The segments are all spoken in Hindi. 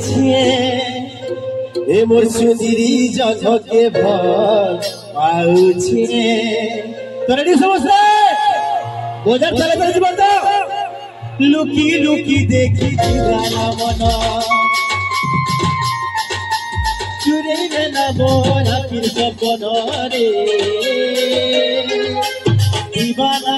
छे ए मोर सुंदरी जगके भल पाउछे तो रेडी समझते बोझर चले चले जीवन तो लुकी लुकी देखी दीवाना मन चुरे में ना बोला फिर सब रे दीवाना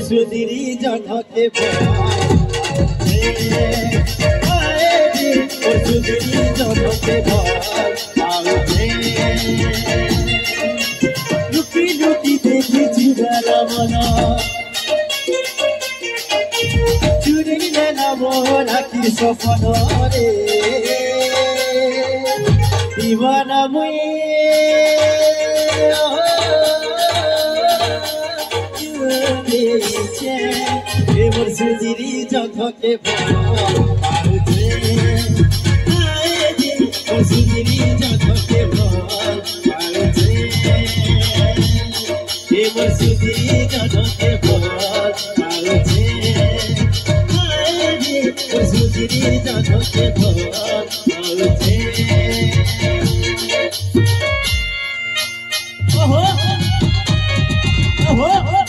सुंदरी जगके सुंदरी जगके लुकी लुकी देखी जीवाना मन चुरी लेना मोरा की सपन रे दीवाना मोर सुंदरी जगके सुंदरी जगके मोर सुंदरी जगके सुंदरी जगके ओहो ओहो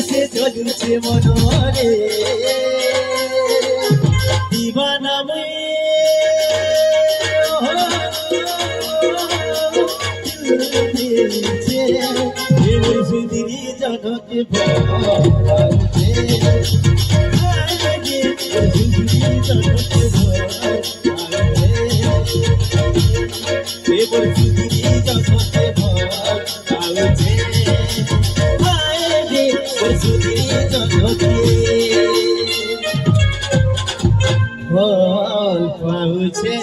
से चलुचे मनोरे दीवाना सुंदरी जगके भल पाउछे